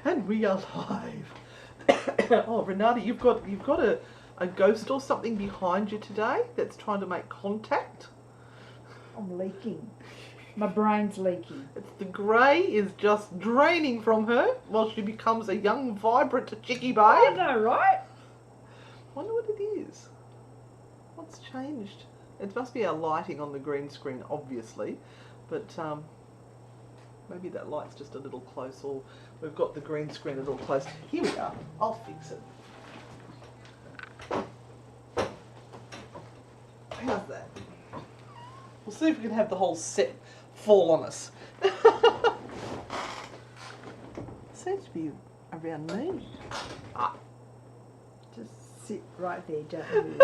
And we are live. Oh, Renata, you've got a ghost or something behind you today that's trying to make contact. I'm leaking. My brain's leaking. It's the grey is just draining from her while she becomes a young, vibrant chickie babe. I know, right? Wonder what it is. What's changed? It must be our lighting on the green screen, obviously, but maybe that light's just a little close, or we've got the green screen a little close. Here we are. I'll fix it. How's that? We'll see if we can have the whole set fall on us. Seems to be around me. Ah. Just sit right there, don't move.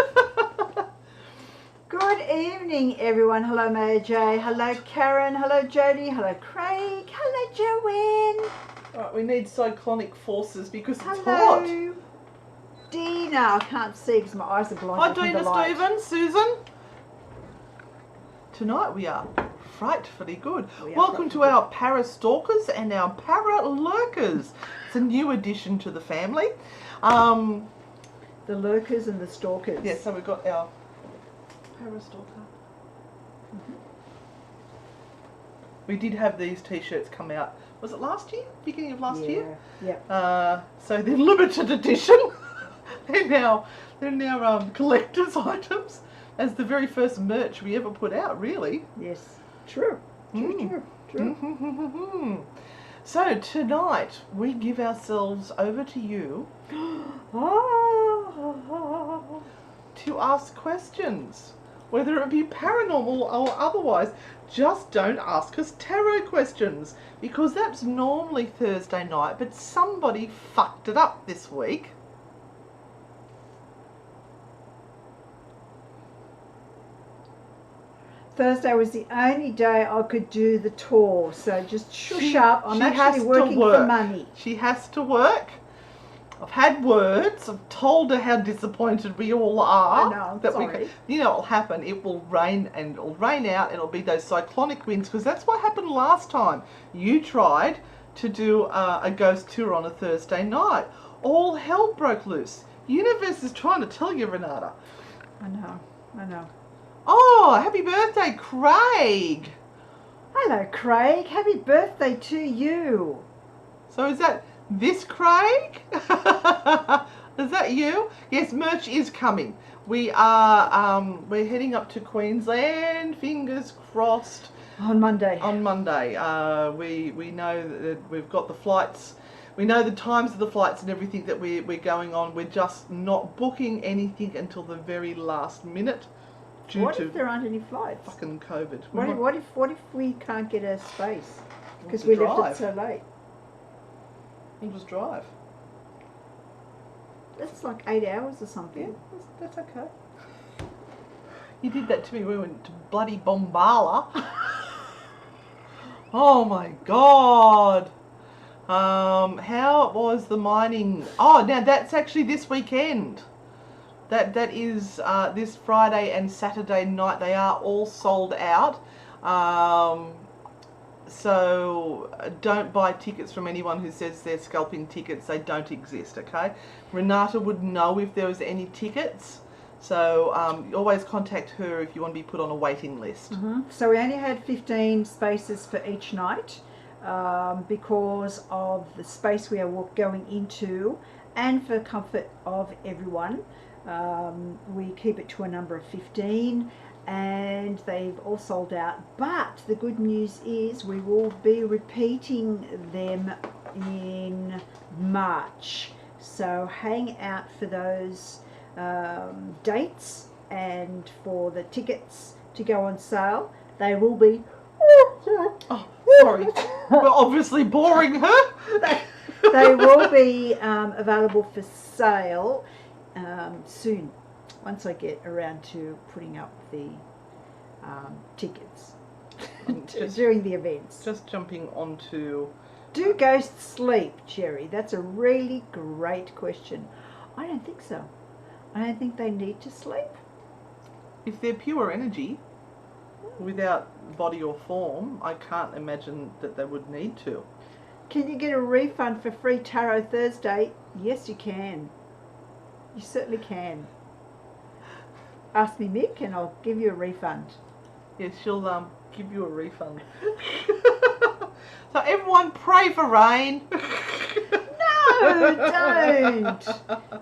Good evening, everyone. Hello, Maya J. Hello, Karen. Hello, Jodie. Hello, Craig. Hello, Joanne. Right, we need cyclonic forces because it's hot. Hello, Dina. I can't see because my eyes are blinded. Hi, Dina, Stephen, Susan. Tonight we are frightfully good. Welcome to our Parastalkers and our Paralurkers. It's a new addition to the family. The lurkers and the stalkers. Yeah, so we've got our Parastalker. We did have these t-shirts come out. Was it last year? Beginning of last year? Yeah. So they're limited edition. they're now collector's items as the very first merch we ever put out, really. Yes. True. So tonight we give ourselves over to you to ask questions, whether it be paranormal or otherwise. Just don't ask us tarot questions, because that's normally Thursday night, but somebody fucked it up this week. Thursday was the only day I could do the tour, so just shush up. I'm actually working for money. She has to work. I've had words. I've told her how disappointed we all are. I know, I'm sorry. You know what'll happen? It will rain, and it'll rain out, and it'll be those cyclonic winds, because that's what happened last time. You tried to do a ghost tour on a Thursday night. All hell broke loose. Universe is trying to tell you, Renata. I know. Oh, happy birthday, Craig. Hello, Craig. Happy birthday to you. So is that this Craig? Is that you? Yes, merch is coming. We are we're heading up to Queensland, fingers crossed. On Monday. We know that we've got the flights. We know the times of the flights and everything that we're going on. We're just not booking anything until the very last minute. What if there aren't any flights? Fucking COVID. What if we can't get a space because we left it so late? We'll just drive. That's like 8 hours or something. Yeah, that's okay. You did that to me. We went to bloody Bombala. Oh my God. How was the mining? Oh, now that's actually this weekend. That is this Friday and Saturday night. They are all sold out. So don't buy tickets from anyone who says they're scalping tickets. They don't exist, okay? Renata would know if there was any tickets. So always contact her if you want to be put on a waiting list. So we only had 15 spaces for each night because of the space we are going into and for comfort of everyone. We keep it to a number of 15 and they've all sold out, but the good news is we will be repeating them in March, so hang out for those dates and for the tickets to go on sale. They will be sorry. We're obviously boring her. They will be available for sale soon, once I get around to putting up the tickets during the events. Just jumping onto... Do ghosts sleep, Jerry? That's a really great question. I don't think so. I don't think they need to sleep. If they're pure energy, without body or form, I can't imagine that they would need to. Can you get a refund for free Tarot Thursday? Yes, you can. You certainly can. Ask me, Mick, and I'll give you a refund. Yes, she'll give you a refund. So everyone pray for rain. No, don't.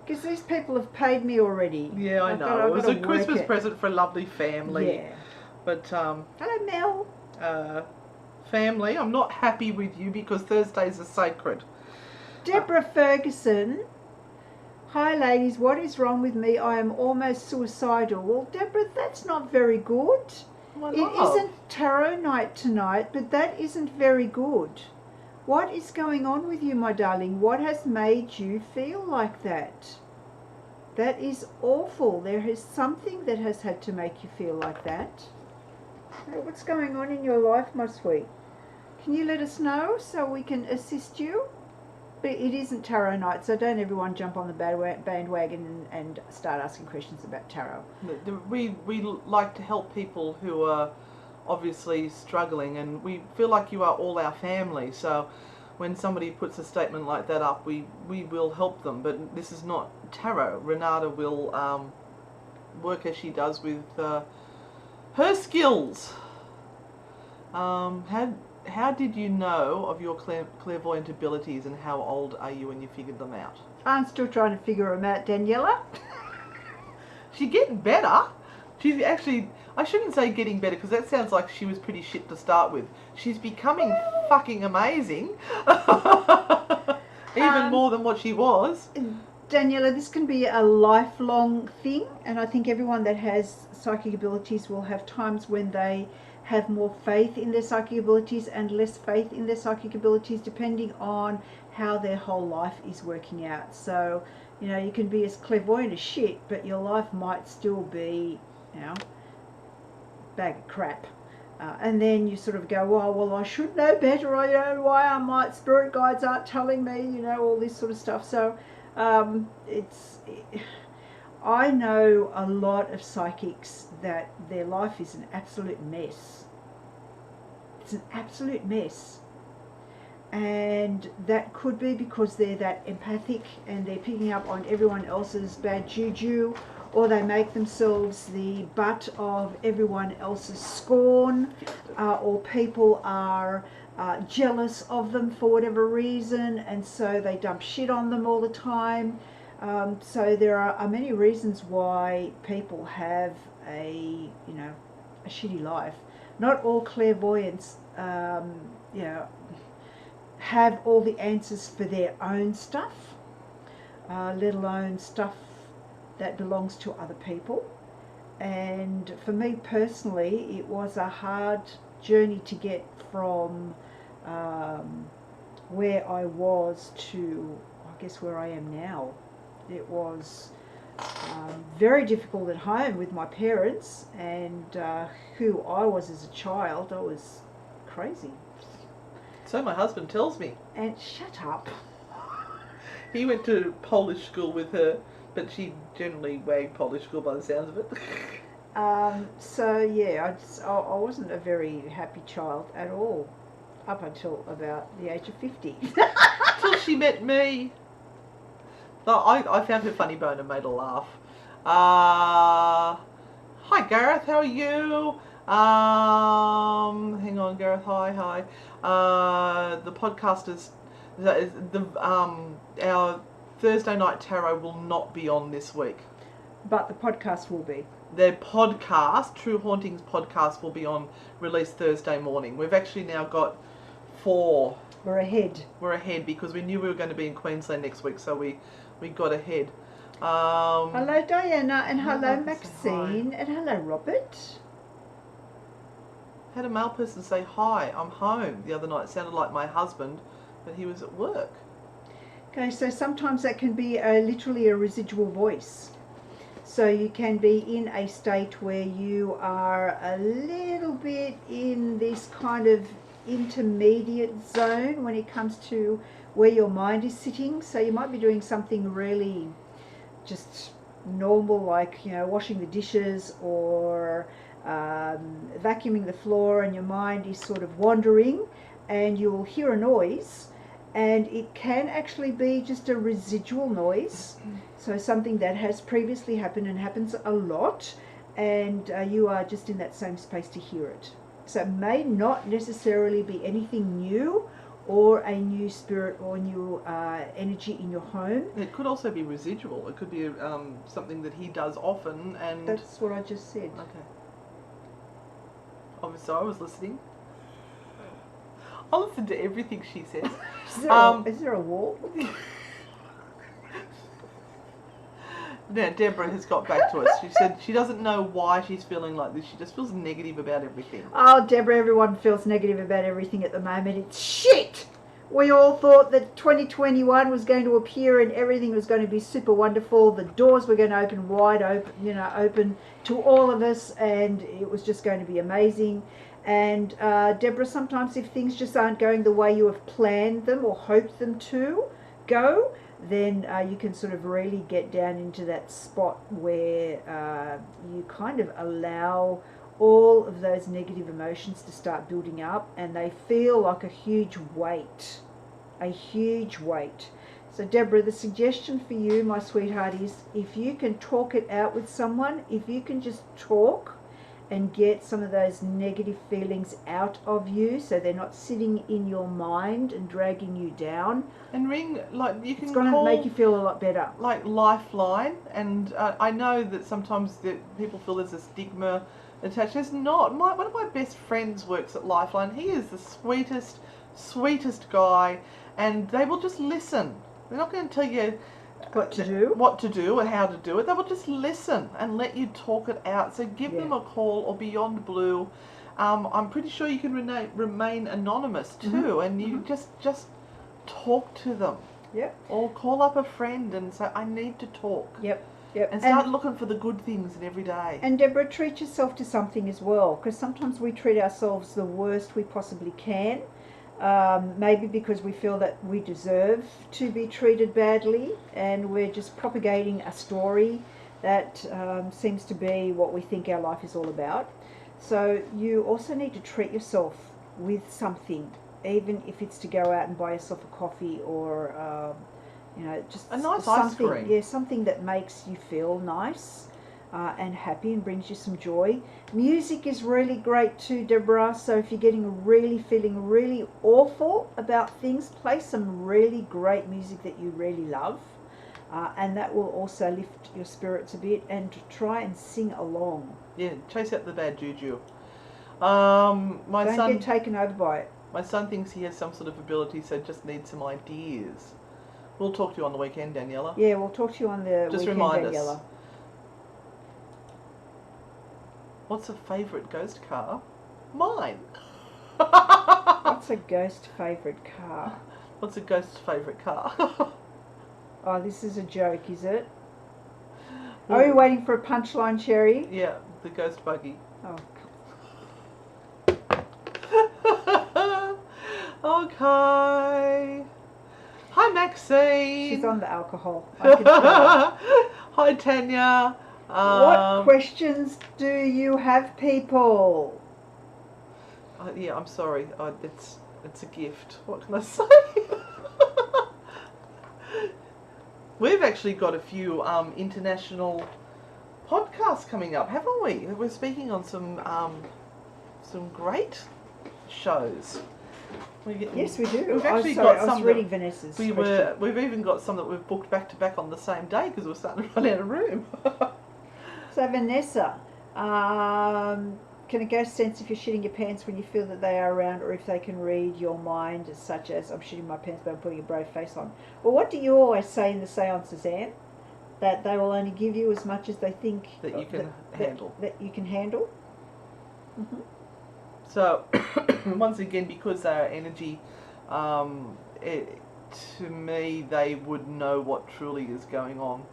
Because these people have paid me already. Yeah, I know. It was a Christmas present for a lovely family. Yeah. But hello, Mel. Family, I'm not happy with you because Thursdays are sacred. Deborah Ferguson. Hi ladies, what is wrong with me? I am almost suicidal. Well, Deborah, that's not very good. My It love. isn't tarot night tonight, but that isn't very good. What is going on with you, my darling? What has made you feel like that? That is awful. There is something that has had to make you feel like that. What's going on in your life, my sweet? Can you let us know so we can assist you? But it isn't tarot night, so don't everyone jump on the bandwagon and start asking questions about tarot. We like to help people who are obviously struggling, and we feel like you are all our family. So when somebody puts a statement like that up, we will help them. But this is not tarot. Renata will work as she does with her skills. How did you know of your clairvoyant abilities, and how old are you when you figured them out? I'm still trying to figure them out, Daniela. She's getting better. She's actually, I shouldn't say getting better because that sounds like she was pretty shit to start with. She's becoming fucking amazing. Even more than what she was. Daniela, this can be a lifelong thing, and I think everyone that has psychic abilities will have times when they have more faith in their psychic abilities and less faith in their psychic abilities, depending on how their whole life is working out. So, you know, you can be as clairvoyant as shit, but your life might still be, you know, bag of crap. And then you sort of go, oh, well, I should know better. I don't know why my spirit guides aren't telling me, you know, all this sort of stuff. So I know a lot of psychics that their life is an absolute mess. It's an absolute mess. And that could be because they're that empathic and they're picking up on everyone else's bad juju, or they make themselves the butt of everyone else's scorn, or people are jealous of them for whatever reason, and so they dump shit on them all the time. So there are many reasons why people have a shitty life. Not all clairvoyants, have all the answers for their own stuff, let alone stuff that belongs to other people. And for me personally, it was a hard journey to get from where I was to, I guess, where I am now. It was very difficult at home with my parents, and who I was as a child. I was crazy. So my husband tells me. And shut up. He went to Polish school with her, but she generally wagged Polish school by the sounds of it. So yeah, I wasn't a very happy child at all, up until about the age of 50. Till she met me. I found her funny bone and made her laugh. Hi Gareth, how are you? Hang on, Gareth. Hi. The podcast is our Thursday night tarot will not be on this week. But the podcast will be. The podcast, True Hauntings podcast, will be released Thursday morning. We've actually now got 4. We're ahead. We're ahead because we knew we were going to be in Queensland next week, so we got ahead. Hello Diana, and hello Maxine, and hello Robert. Had a male person say, hi, I'm home the other night. It sounded like my husband, but he was at work. Okay, so sometimes that can be literally a residual voice. So you can be in a state where you are a little bit in this kind of intermediate zone when it comes to where your mind is sitting. So you might be doing something really just normal, like, you know, washing the dishes or vacuuming the floor, and your mind is sort of wandering, and you'll hear a noise and it can actually be just a residual noise, so something that has previously happened and happens a lot, and you are just in that same space to hear it. So it may not necessarily be anything new or a new spirit or new energy in your home. It could also be residual. It could be something that he does often, and That's what I just said. okay. Obviously, I was listening. I'll listen to everything she says. Is there a wall? Now, Deborah has got back to us. She said she doesn't know why she's feeling like this. She just feels negative about everything. Oh, Deborah, everyone feels negative about everything at the moment. It's shit! We all thought that 2021 was going to appear and everything was going to be super wonderful. The doors were going to open wide open, open to all of us, and it was just going to be amazing. And Deborah, sometimes if things just aren't going the way you have planned them or hoped them to go, then you can sort of really get down into that spot where you kind of allow all of those negative emotions to start building up, and they feel like a huge weight. So Deborah, the suggestion for you, my sweetheart, is if you can talk it out with someone, if you can just talk and get some of those negative feelings out of you so they're not sitting in your mind and dragging you down. And ring, like, you can It's going to make you feel a lot better. Like Lifeline, and I know that sometimes people feel there's a stigma attached. There's not. One of my best friends works at Lifeline. He is the sweetest guy, and they will just listen. They're not going to tell you what to do and how to do it. They will just listen and let you talk it out. So give them a call, or Beyond Blue. I'm pretty sure you can remain anonymous too, and you just talk to them. Yep. Or call up a friend and say, I need to talk. Yep. And start looking for the good things in every day. And Deborah, treat yourself to something as well, because sometimes we treat ourselves the worst we possibly can. Maybe because we feel that we deserve to be treated badly, and we're just propagating a story that seems to be what we think our life is all about. So you also need to treat yourself with something, even if it's to go out and buy yourself a coffee or just a nice something, ice cream. Yeah, something that makes you feel nice and happy and brings you some joy. Music is really great too, Deborah. So if you're feeling really awful about things, play some really great music that you really love, and that will also lift your spirits a bit. And try and sing along. Yeah, chase out the bad juju. Don't get taken over by it. My son thinks he has some sort of ability, so just needs some ideas. We'll talk to you on the weekend, Daniela. Yeah, we'll talk to you on the just weekend, remind Daniela. Us. What's a favourite ghost car? Mine. What's a ghost favourite car? What's a ghost favourite car? Oh, this is a joke, is it? Well, are we waiting for a punchline, Cherry? Yeah, the ghost buggy. Oh. Okay. Hi, Maxine. She's on the alcohol. I can tell. Hi, Tanya. What questions do you have, people? Yeah, I'm sorry. It's a gift. What can I say? We've actually got a few international podcasts coming up, haven't we? We're speaking on some great shows. Yes, we do. We've actually got some. I was reading Vanessa's. We've even got some that we've booked back to back on the same day because we're starting to run out of room. So Vanessa, can a ghost sense if you're shitting your pants when you feel that they are around, or if they can read your mind, such as I'm shitting my pants but I'm putting a brave face on? Well, what do you always say in the seances, Anne? That they will only give you as much as they think that you can handle. That you can handle. Mm-hmm. So, once again, because they are energy, to me, they would know what truly is going on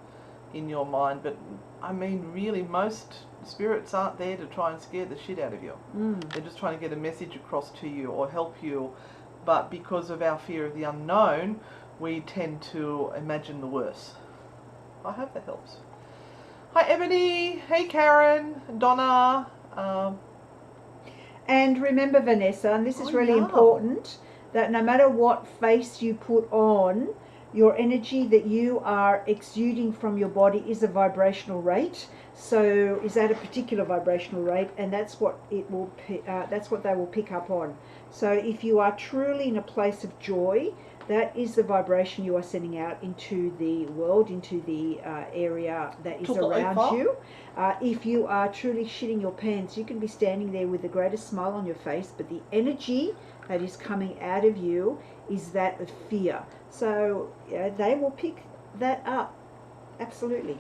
in your mind. But, I mean, really, most spirits aren't there to try and scare the shit out of you. They're just trying to get a message across to you or help you. But because of our fear of the unknown, we tend to imagine the worst. I hope that helps. Hi, Ebony. Hey, Karen. Donna. And remember, Vanessa, and this is really yeah. important, that no matter what face you put on, your energy that you are exuding from your body is a vibrational rate. So is at a particular vibrational rate, and that's what it will. That's what they will pick up on. So if you are truly in a place of joy, that is the vibration you are sending out into the world, into the area that is around you. If you are truly shitting your pants, you can be standing there with the greatest smile on your face, but the energy that is coming out of you is that of fear. So they will pick that up. Absolutely.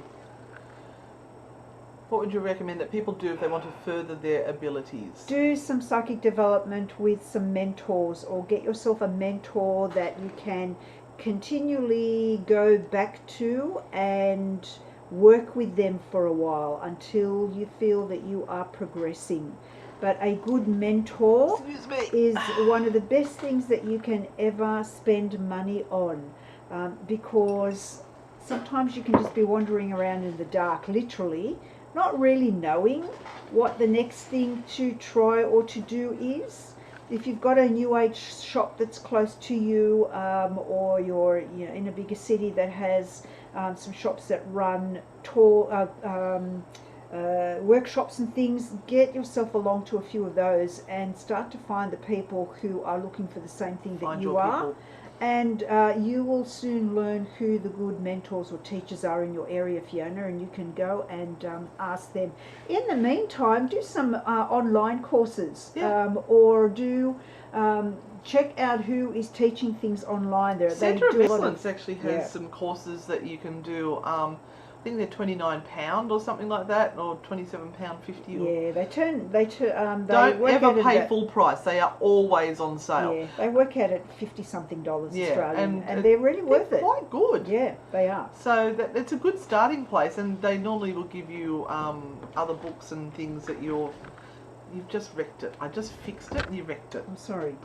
What would you recommend that people do if they want to further their abilities? Do some psychic development with some mentors, or get yourself a mentor that you can continually go back to and work with them for a while until you feel that you are progressing. But a good mentor is one of the best things that you can ever spend money on, because sometimes you can just be wandering around in the dark, literally, not really knowing what the next thing to try or to do is. If you've got a new age shop that's close to you, or you're in a bigger city that has some shops that run workshops and things, get yourself along to a few of those and start to find the people who are looking for the same thing that you are. People. And you will soon learn who the good mentors or teachers are in your area, Fiona, and you can go and ask them. In the meantime, do some online courses, or do check out who is teaching things online. There, Centre of Excellence actually has some courses that you can do. I think they're £29 or something like that, or £27.50. Yeah, they don't ever pay full price. They are always on sale. Yeah, they work out at $50-something Australian, and they're really worth it. Quite good. Yeah, they are. So it's a good starting place, and they normally will give you other books and things that you've just wrecked it. I just fixed it, and you wrecked it. I'm sorry.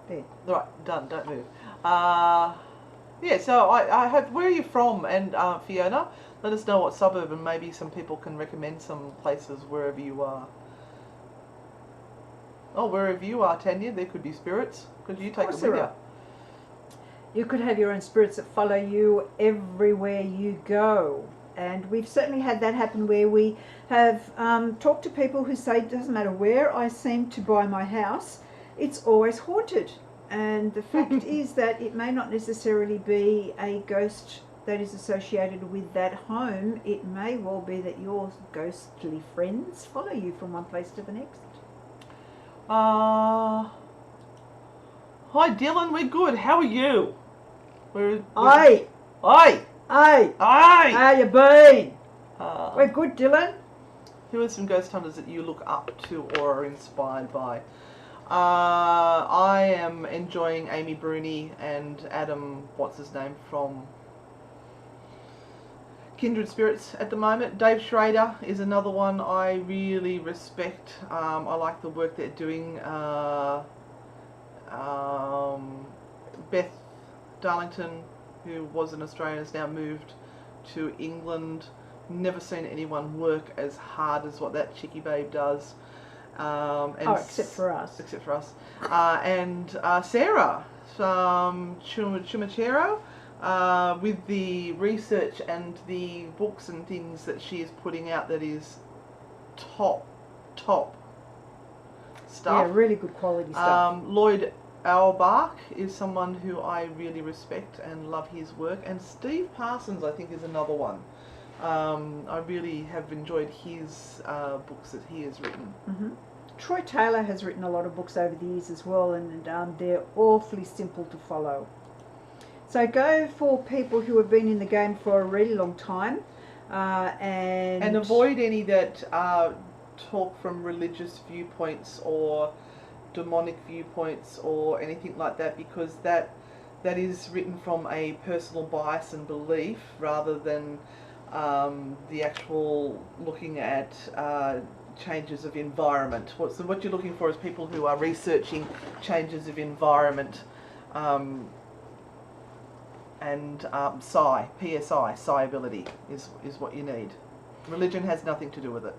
There. Right, done. Don't move. Yeah, so I have. Where are you from? And Fiona, let us know what suburb, and maybe some people can recommend some places wherever you are. Oh, wherever you are, Tanya, there could be spirits. Could you take them with you? You could have your own spirits that follow you everywhere you go. And we've certainly had that happen where we have talked to people who say, it doesn't matter where I seem to buy my house, it's always haunted. And the fact is that it may not necessarily be a ghost that is associated with that home. It may well be that your ghostly friends follow you from one place to the next. Hi Dylan, we're good. How are you? Aye. How you been? We're good, Dylan. Who are some ghost hunters that you look up to or are inspired by? I am enjoying Amy Bruni and Adam, what's his name, from Kindred Spirits at the moment. Dave Schrader is another one I really respect. I like the work they're doing. Beth Darlington, who was an Australian, has now moved to England. Never seen anyone work as hard as what that chickie babe does. Except for us. Except for us. And Sarah Chumachero, with the research and the books and things that she is putting out, that is top stuff. Yeah, really good quality stuff. Lloyd Auerbach is someone who I really respect and love his work. And Steve Parsons, I think, is another one. I really have enjoyed his books that he has written. Mm-hmm. Troy Taylor has written a lot of books over the years as well, and they're awfully simple to follow. So go for people who have been in the game for a really long time, and avoid any that talk from religious viewpoints or demonic viewpoints or anything like that, because that is written from a personal bias and belief rather than the actual looking at changes of environment. What you're looking for is people who are researching changes of environment and PSI ability is what you need. Religion has nothing to do with it.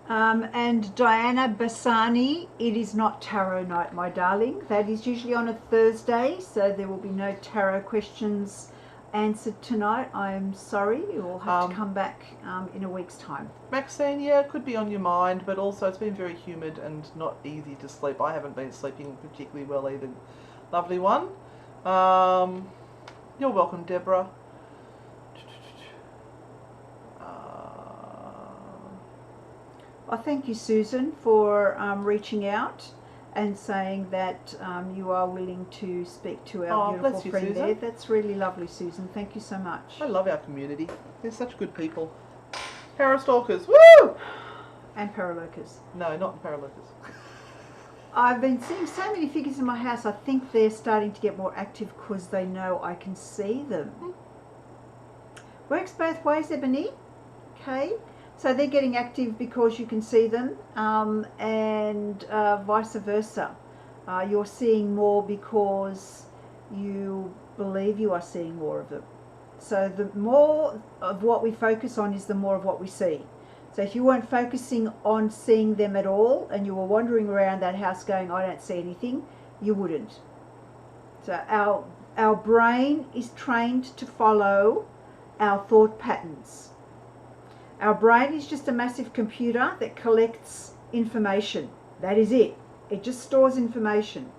And Diana Bassani, it is not tarot night, my darling. That is usually on a Thursday, so there will be no tarot questions answered tonight. I'm sorry, you'll have to come back in a week's time. Maxine, yeah, it could be on your mind, but also it's been very humid and not easy to sleep. I haven't been sleeping particularly well either. Lovely one. You're welcome, Deborah. Well, thank you, Susan, for reaching out and saying that you are willing to speak to our beautiful friend there. That's really lovely, Susan. Thank you so much. I love our community. They're such good people. Parastalkers, woo! And Paralurkers. No, not Paralurkers. I've been seeing so many figures in my house. I think they're starting to get more active because they know I can see them. Works both ways, Ebony. Okay. So they're getting active because you can see them, and vice versa. You're seeing more because you believe you are seeing more of them. So the more of what we focus on is the more of what we see. So if you weren't focusing on seeing them at all and you were wandering around that house going, I don't see anything, you wouldn't. So our brain is trained to follow our thought patterns. Our brain is just a massive computer that collects information. That is it. It just stores information.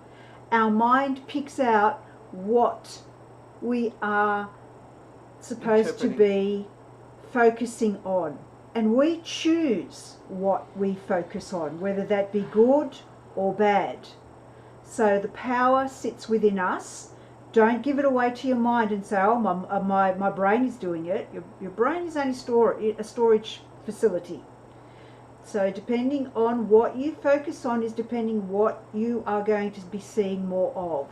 Our mind picks out what we are supposed to be focusing on. And we choose what we focus on, whether that be good or bad. So the power sits within us. Don't give it away to your mind and say, oh, my brain is doing it. Your brain is only a storage facility. So depending on what you focus on is depending what you are going to be seeing more of.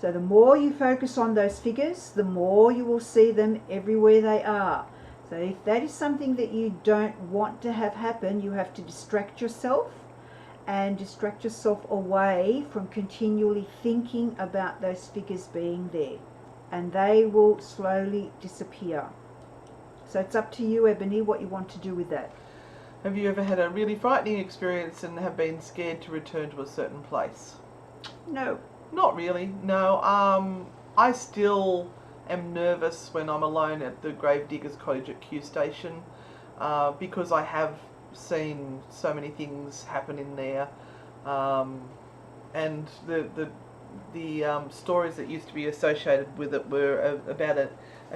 So the more you focus on those figures, the more you will see them everywhere they are. So if that is something that you don't want to have happen, you have to distract yourself and distract yourself away from continually thinking about those figures being there, and they will slowly disappear. So it's up to you, Ebony, what you want to do with that. Have you ever had a really frightening experience and have been scared to return to a certain place? No. Not really, no. I still am nervous when I'm alone at the Gravediggers Cottage at Q Station because I have seen so many things happen in there, and the stories that used to be associated with it were about a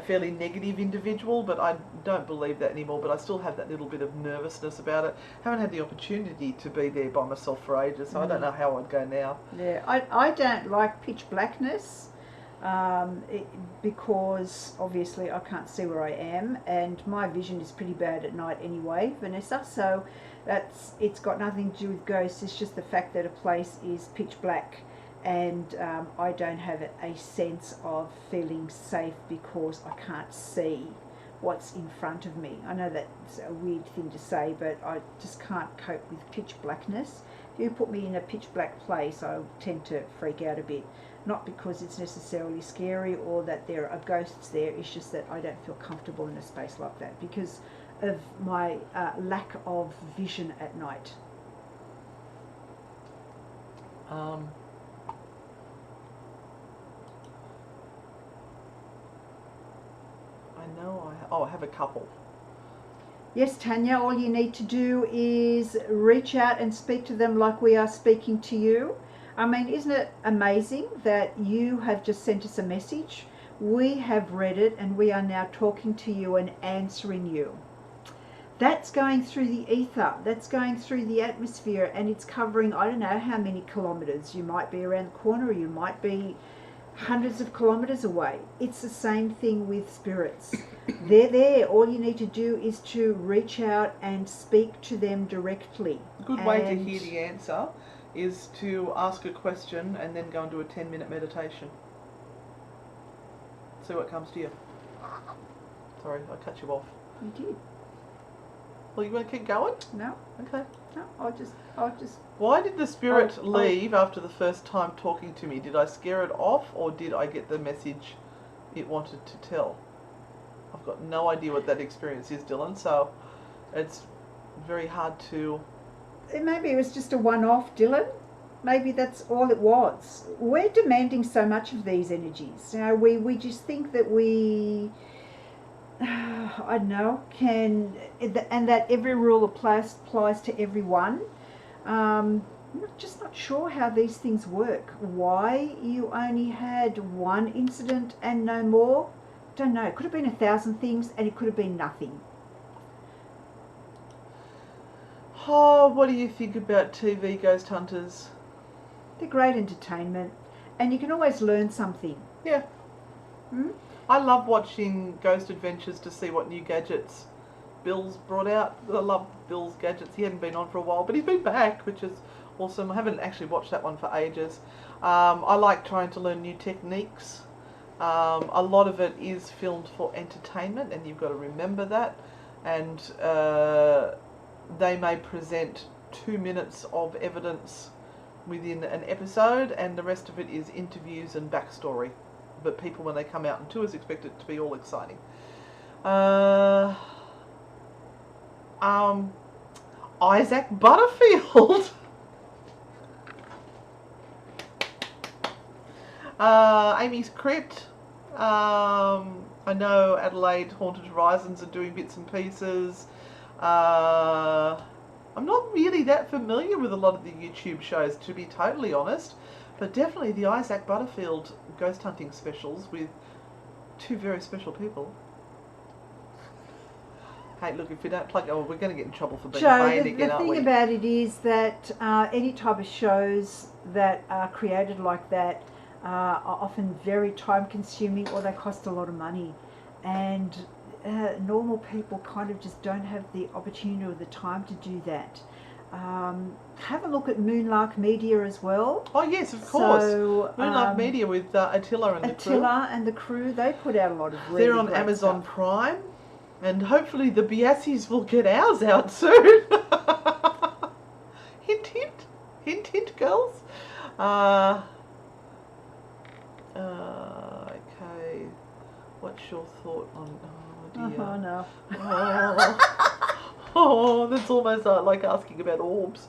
fairly negative individual, but I don't believe that anymore. But I still have that little bit of nervousness about it. Haven't had the opportunity to be there by myself for ages, so I don't know how I'd go now. Yeah, I don't like pitch blackness. Because obviously I can't see where I am, and my vision is pretty bad at night anyway, Vanessa, so it's got nothing to do with ghosts. It's just the fact that a place is pitch black, and I don't have a sense of feeling safe because I can't see what's in front of me. I know that's a weird thing to say, but I just can't cope with pitch blackness. If you put me in a pitch black place, I tend to freak out a bit. Not because it's necessarily scary or that there are ghosts there, it's just that I don't feel comfortable in a space like that because of my lack of vision at night. I know I have a couple. Yes, Tanya, all you need to do is reach out and speak to them like we are speaking to you. I mean, isn't it amazing that you have just sent us a message? We have read it and we are now talking to you and answering you. That's going through the ether, that's going through the atmosphere, and it's covering, I don't know how many kilometres. You might be around the corner, or you might be hundreds of kilometres away. It's the same thing with spirits. They're there. All you need to do is to reach out and speak to them directly. A good way to hear the answer is to ask a question and then go and do a 10-minute meditation. See what comes to you. Sorry, I cut you off. You did. Well, you want to keep going? No. Okay. No, I'll just... Why did the spirit leave after the first time talking to me? Did I scare it off, or did I get the message it wanted to tell? I've got no idea what that experience is, Dylan, so it's very hard to maybe it was just a one-off, Dylan. Maybe that's all it was. We're demanding so much of these energies. You know, we just think that we, I don't know, can, and that every rule applies to everyone. I'm just not sure how these things work. Why you only had one incident and no more? Don't know. It could have been 1,000 things, and it could have been nothing. Oh, what do you think about TV ghost hunters? They're great entertainment, and you can always learn something. Yeah. Hmm? I love watching Ghost Adventures to see what new gadgets Bill's brought out. I love Bill's gadgets. He hadn't been on for a while, but he's been back, which is awesome. I haven't actually watched that one for ages. I like trying to learn new techniques. A lot of it is filmed for entertainment, and you've got to remember that. And they may present 2 minutes of evidence within an episode, and the rest of it is interviews and backstory. But people, when they come out on tours, expect it to be all exciting. Isaac Butterfield. Amy's Crypt. I know Adelaide Haunted Horizons are doing bits and pieces. I'm not really that familiar with a lot of the YouTube shows, to be totally honest, but definitely the Isaac Butterfield ghost hunting specials with 2 very special people. Hey, look, if we don't plug, we're going to get in trouble for being vain again, aren't we? The thing about it is that any type of shows that are created like that are often very time consuming, or they cost a lot of money, and normal people kind of just don't have the opportunity or the time to do that. Have a look at Moonlark Media as well. Oh yes, of course. So, Moonlark Media with Attila and the crew. Attila and the crew, they put out a lot of really They're on great Amazon stuff. Prime, and hopefully the Biassies will get ours out soon. Hint, hint, hint, hint, girls. Okay. What's your thought on? Oh dear. Oh no. Oh, that's almost like asking about orbs.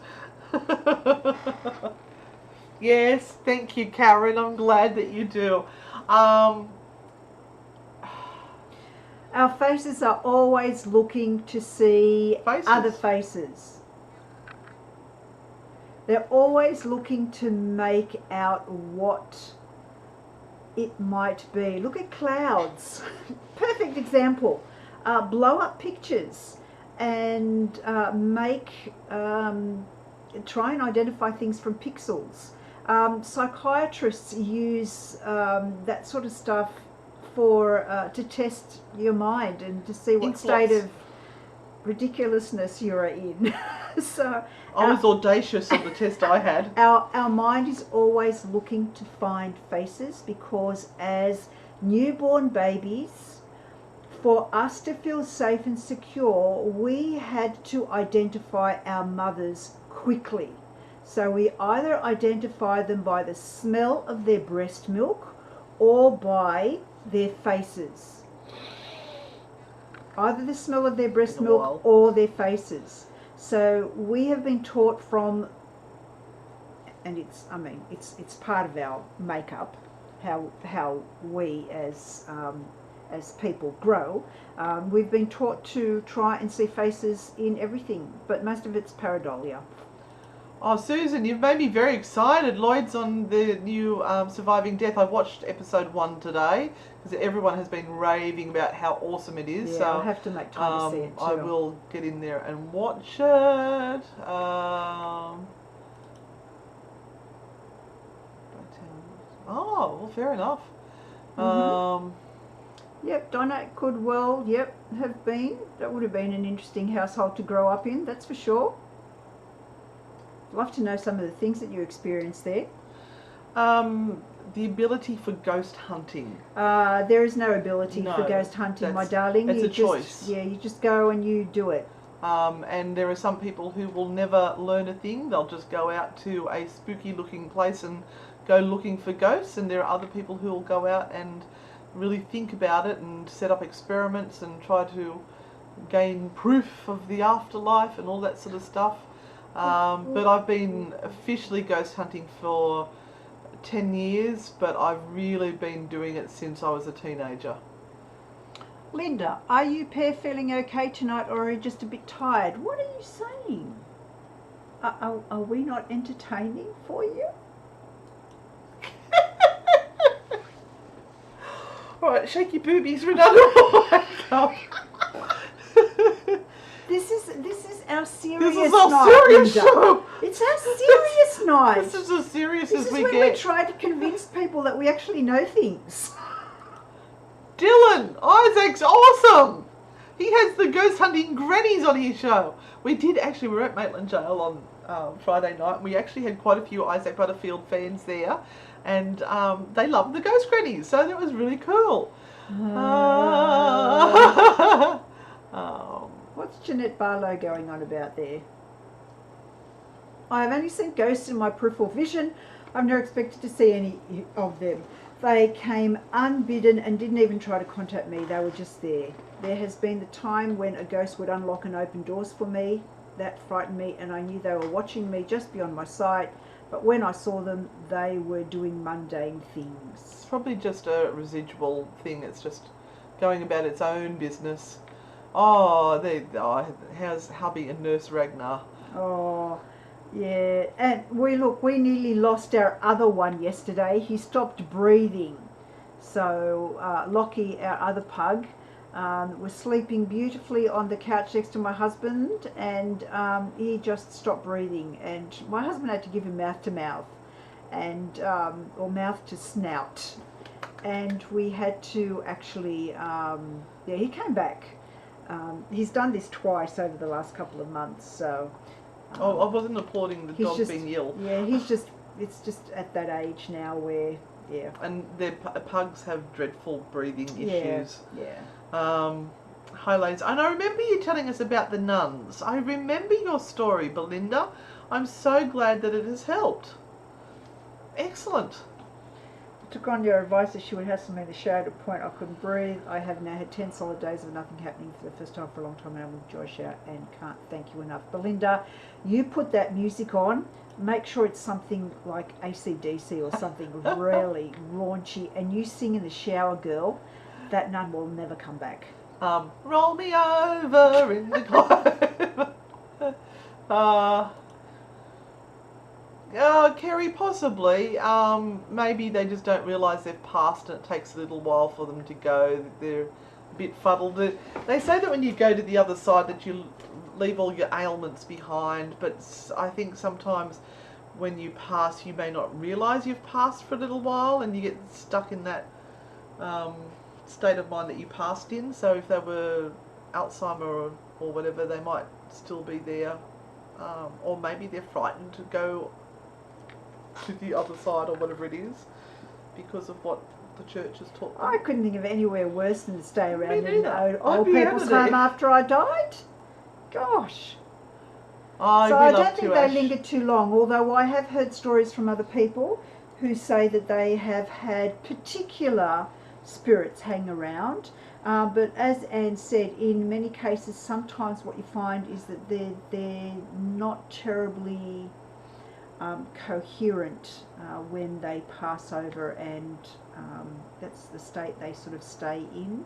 Yes, thank you, Karen. I'm glad that you do. Our faces are always looking to see other faces. They're always looking to make out what it might be. Look at clouds. Perfect example. Blow up pictures and try and identify things from pixels. Psychiatrists use that sort of stuff for to test your mind and to see what state of ridiculousness you're in. So I was audacious on the test I had. Our mind is always looking to find faces, because as newborn babies, for us to feel safe and secure, we had to identify our mothers quickly. So we either identify them by the smell of their breast milk or by their faces. Either the smell of their breast milk or their faces. So we have been taught from, and it's part of our makeup, how we as people grow. We've been taught to try and see faces in everything, but most of it's pareidolia. Oh, Susan, you've made me very excited. Lloyd's on the new Surviving Death. I watched episode 1 today because everyone has been raving about how awesome it is. Yeah, so I'll have to make time to see it too. I will get in there and watch it. Oh, well, fair enough. Yep, Donna could well, have been. That would have been an interesting household to grow up in, that's for sure. Love to know some of the things that you experienced there. The ability for ghost hunting. There is no ability for ghost hunting, my darling. It's a choice. Yeah, you just go and you do it. And there are some people who will never learn a thing. They'll just go out to a spooky looking place and go looking for ghosts. And there are other people who will go out and really think about it and set up experiments and try to gain proof of the afterlife and all that sort of stuff. But I've been officially ghost hunting for 10 years, but I've really been doing it since I was a teenager. Linda, are you pair feeling okay tonight, or are you just a bit tired? What are you saying? Are we not entertaining for you? Alright, shake your boobies, Renata. This is our serious This is our night, serious Linda. show. It's our serious night. This is as serious This as is we when get. we try to convince people that we actually know things. Dylan, Isaac's awesome. He has the ghost hunting grannies on his show. We were at Maitland Jail on Friday night, and we actually had quite a few Isaac Butterfield fans there, and they loved the ghost grannies, so that was really cool. What's Jeanette Barlow going on about there? I have only seen ghosts in my peripheral vision. I've never expected to see any of them. They came unbidden and didn't even try to contact me. They were just there. There has been the time when a ghost would unlock and open doors for me. That frightened me, and I knew they were watching me just beyond my sight. But when I saw them, they were doing mundane things. It's probably just a residual thing. It's just going about its own business. How's hubby and Nurse Ragnar? Oh, yeah. And we nearly lost our other one yesterday. He stopped breathing. So Lockie, our other pug, was sleeping beautifully on the couch next to my husband, and he just stopped breathing. And my husband had to give him mouth to mouth, and or mouth to snout. And we had to actually, he came back. He's done this twice over the last couple of months, so... I wasn't applauding the dog being ill. Yeah, it's just at that age now where, yeah. And their pugs have dreadful breathing issues. Yeah. Hi, ladies. And I remember you telling us about the nuns. I remember your story, Belinda. I'm so glad that it has helped. Excellent. Took on your advice that she would have something to shower to point I couldn't breathe. I have now had 10 solid days of nothing happening for the first time for a long time, and I will enjoy shower and can't thank you enough. Belinda, you put that music on, make sure it's something like ACDC or something really raunchy, and you sing in the shower, girl. That nun will never come back. Roll me over in the clover. Kerry, possibly. Maybe they just don't realise they've passed and it takes a little while for them to go. They're a bit fuddled. They say that when you go to the other side that you leave all your ailments behind, but I think sometimes when you pass you may not realise you've passed for a little while, and you get stuck in that state of mind that you passed in. So if they were Alzheimer or whatever, they might still be there. Or maybe they're frightened to go to the other side or whatever it is because of what the church has taught them. I couldn't think of anywhere worse than to stay around Me in neither. the old people's home after I died. Gosh. So I don't think they lingered too long, although I have heard stories from other people who say that they have had particular spirits hang around. But as Anne said, in many cases, sometimes what you find is that they're not terribly coherent when they pass over, and that's the state they sort of stay in.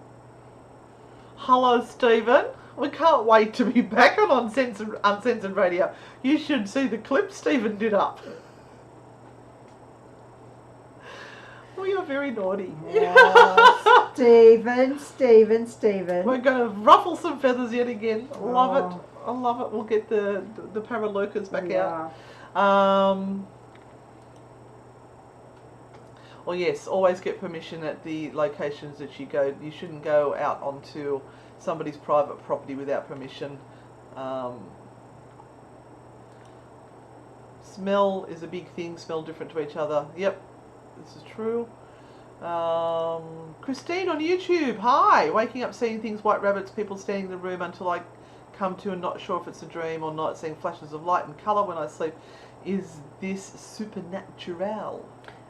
Hello, Stephen. We can't wait to be back on Uncensored Radio. You should see the clip Stephen did up. We are very naughty. Oh, Stephen. We're going to ruffle some feathers yet again. Love it. I love it. We'll get the Paralurkers back out. Well, yes, always get permission at the locations that you go. You shouldn't go out onto somebody's private property without permission. Smell is a big thing. Smell different to each other. Yep, this is true. Christine on YouTube. Hi. Waking up, seeing things, white rabbits, people standing in the room until I come to and not sure if it's a dream or not, seeing flashes of light and colour when I sleep. Is this supernatural?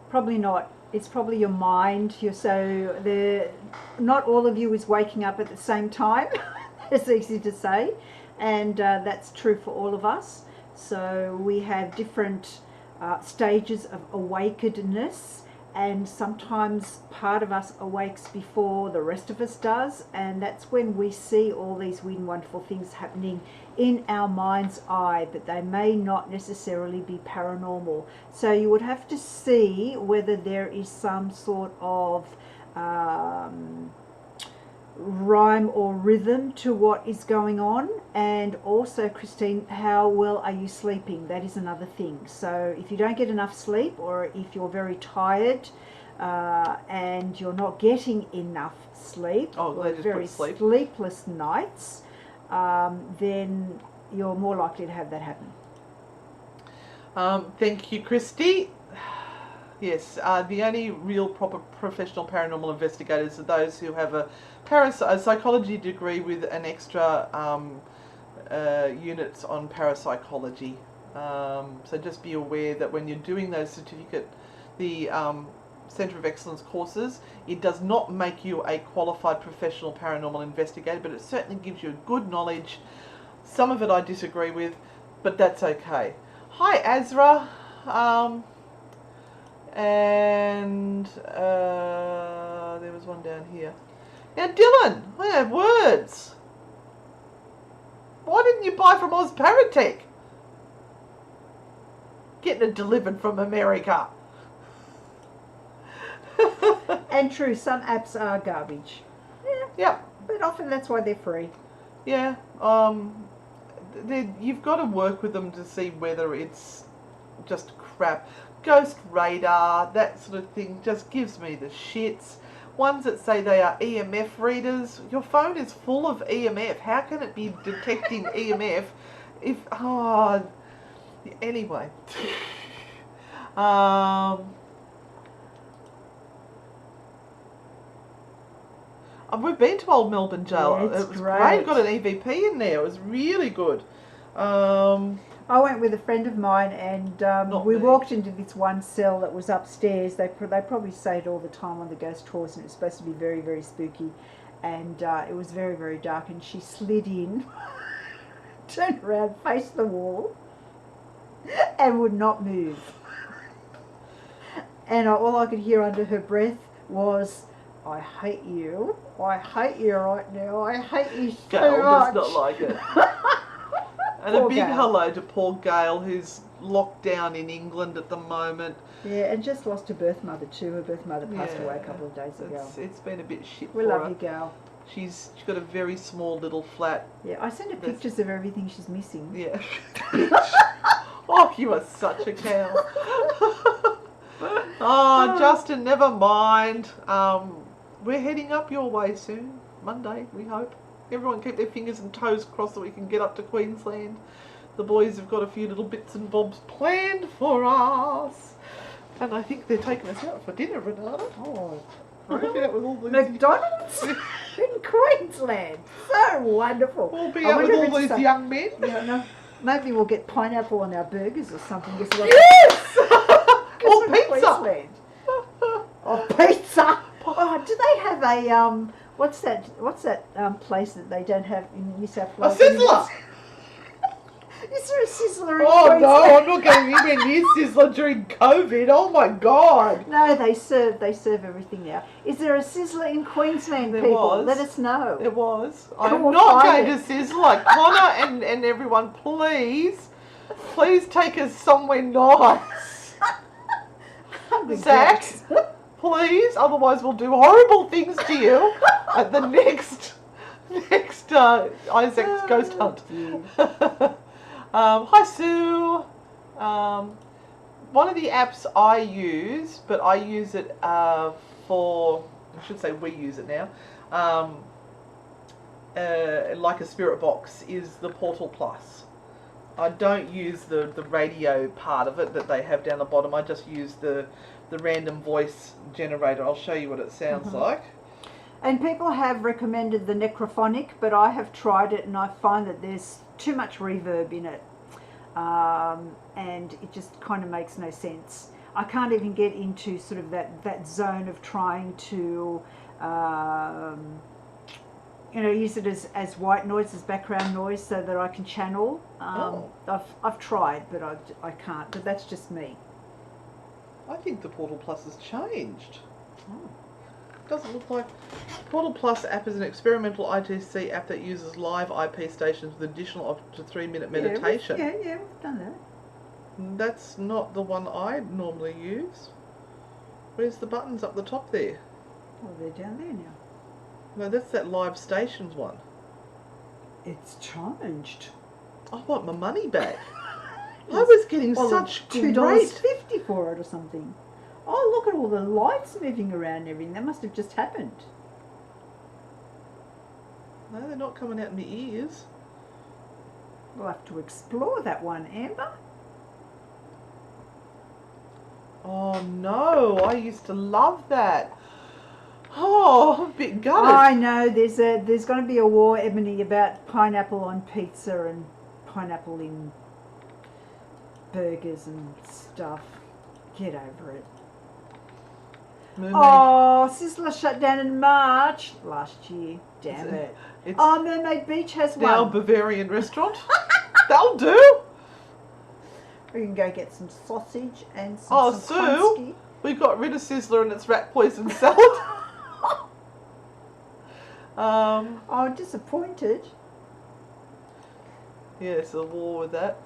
Probably not. It's probably your mind. Not all of you is waking up at the same time. It's easy to say, and that's true for all of us. So we have different stages of awakenedness, and sometimes part of us awakes before the rest of us does, and that's when we see all these weird and wonderful things happening in our mind's eye, but they may not necessarily be paranormal. So you would have to see whether there is some sort of rhyme or rhythm to what is going on. And also, Christine, how well are you sleeping? That is another thing. So if you don't get enough sleep, or if you're very tired and you're not getting enough sleep, or very sleepless nights, then you're more likely to have that happen. Thank you, Christy. Yes, the only real proper professional paranormal investigators are those who have a psychology degree with an extra units on parapsychology. So just be aware that when you're doing those the Centre of Excellence courses, it does not make you a qualified professional paranormal investigator, but it certainly gives you good knowledge. Some of it I disagree with, but that's okay. Hi, Azra. And there was one down here. Now, Dylan, I have words. Why didn't you buy from Oz Paratech? Getting it delivered from America. And true, some apps are garbage. Yeah. But often that's why they're free. Yeah. You've got to work with them to see whether it's just crap. Ghost Radar, that sort of thing, just gives me the shits. Ones that say they are EMF readers. Your phone is full of EMF. How can it be detecting EMF if... Oh... Anyway. We've been to Old Melbourne Jail. Yeah, it was great. We've got an EVP in there. It was really good. I went with a friend of mine, and we walked into this one cell that was upstairs. They probably say it all the time on the ghost tours, and it was supposed to be very, very spooky. And it was very, very dark, and she slid in, turned around, faced the wall, and would not move. And all I could hear under her breath was, "I hate you. I hate you right now. I hate you so Gail much." does not like it. And Poor a big Gail. hello to poor Gail, who's locked down in England at the moment. Yeah, and just lost her birth mother too. Her birth mother passed away a couple of days ago. It's been a bit shit We for love her. you, Gal. She's got a very small little flat. Yeah, I sent her pictures of everything she's missing. Yeah. Oh, you are such a cow. Oh, Justin, never mind. We're heading up your way soon. Monday, we hope. Everyone keep their fingers and toes crossed so we can get up to Queensland. The boys have got a few little bits and bobs planned for us. And I think they're taking us out for dinner, Renata. Oh, Really? With all these McDonald's in Queensland. So wonderful. We'll be out with all these young men. Yeah, no, maybe we'll get pineapple on our burgers or something. Yes! Or pizza. Queensland. Oh, pizza. Oh, do they have a what's that place that they don't have in New South Wales? A Sizzler. Is there a Sizzler in Oh Queensland? no, I'm not going anywhere near Sizzler during COVID. Oh my God. No, they serve everything now. Is there a Sizzler in Queensland, There people? was. Let us know. It was. And I'm we'll not find going to Sizzler. Connor and everyone, please take us somewhere nice. Zach, please. Otherwise, we'll do horrible things to you at the next Isaac's ghost hunt. Hi Sue. One of the apps I use, but I use it for, I should say we use it now, like a spirit box, is the Portal Plus. I don't use the radio part of it that they have down the bottom. I just use the random voice generator. I'll show you what it sounds like. And people have recommended the Necrophonic, but I have tried it and I find that there's too much reverb in it. And it just kind of makes no sense. I can't even get into sort of that zone of trying to use it as white noise, as background noise, so that I can channel. I've tried, but I can't. But that's just me. I think the Portal Plus has changed. Oh. Doesn't look like. Portal Plus app is an experimental ITC app that uses live IP stations with additional up to 3-minute meditation. Yeah, we've done that. That's not the one I normally use. Where's the buttons up the top there? Oh, they're down there now. No, that's that live stations one. It's changed. I want my money back. I was getting such $2.50 for it or something. Oh, look at all the lights moving around and everything. That must have just happened. No, they're not coming out in my ears. We'll have to explore that one, Amber. Oh no, I used to love that. Oh, I'm a bit gutted. I know, there's going to be a war, Ebony, about pineapple on pizza and pineapple in burgers and stuff. Get over it. Mermaid. Oh, Sizzler shut down in March last year. Damn it. Mermaid Beach has one. Now Bavarian restaurant. That'll do. We can go get some sausage and some Sue, Kransky. we got rid of Sizzler and its rat poison salad. Oh, disappointed. Yes, a war with that.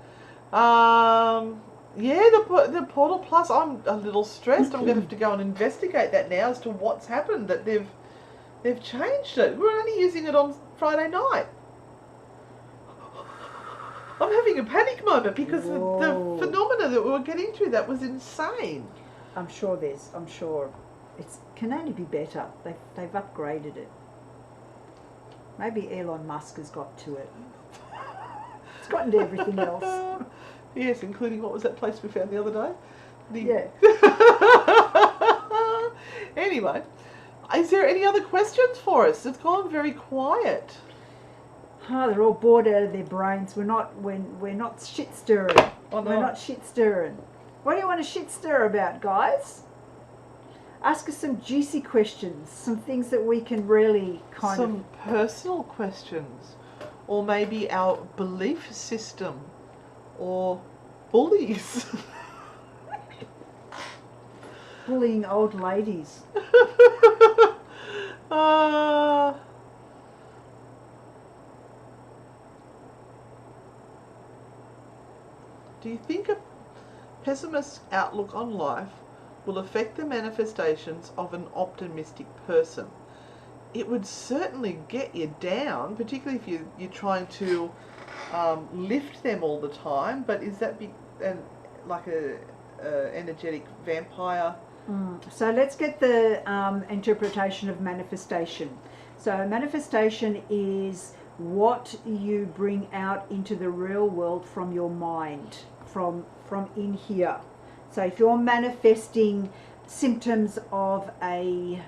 Yeah, the Portal Plus, I'm a little stressed. I'm going to have to go and investigate that now as to what's happened, that they've changed it. We're only using it on Friday night. I'm having a panic moment because the phenomena that we were getting through, that was insane. I'm sure it can only be better. They've upgraded it. Maybe Elon Musk has got to it. It's gotten to everything else. Yes, including what was that place we found the other day? Yeah. Anyway, is there any other questions for us? It's gone very quiet. Oh, they're all bored out of their brains. We're not shit stirring. Oh, no. We're not shit stirring. What do you want to shit stir about, guys? Ask us some juicy questions, some things that we can really some personal questions, or maybe our belief system, or bullies. Bullying old ladies. Do you think a pessimist outlook on life will affect the manifestations of an optimistic person? It would certainly get you down, particularly if you're trying to lift them all the time. But is that like a energetic vampire? So let's get the interpretation of manifestation. So manifestation is what you bring out into the real world from your mind, from in here. So if you're manifesting symptoms of a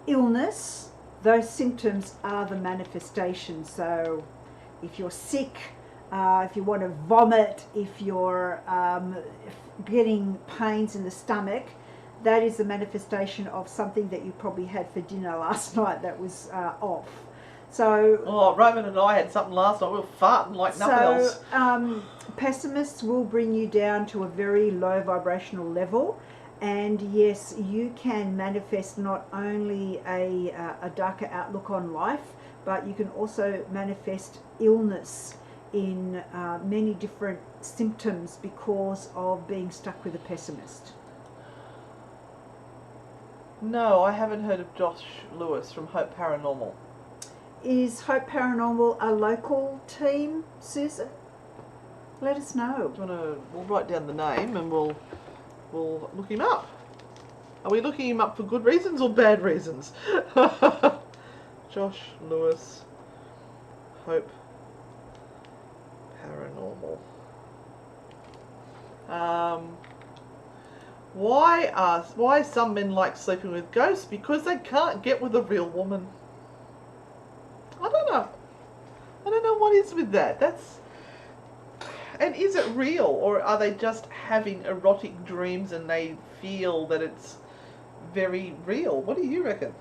illness, those symptoms are the manifestation. So if you're sick, if you want to vomit, if you're getting pains in the stomach, that is the manifestation of something that you probably had for dinner last night that was off. So, Roman and I had something last night. We were farting like nothing else. Pessimists will bring you down to a very low vibrational level, and yes, you can manifest not only a darker outlook on life, but you can also manifest illness in many different symptoms because of being stuck with a pessimist. No, I haven't heard of Josh Lewis from Hope Paranormal. Is Hope Paranormal a local team, Susan? Let us know. We'll write down the name and we'll look him up. Are we looking him up for good reasons or bad reasons? Josh Lewis, Hope Paranormal. Why some men like sleeping with ghosts? Because they can't get with a real woman. I don't know what is with that. And is it real, or are they just having erotic dreams and they feel that it's very real? What do you reckon?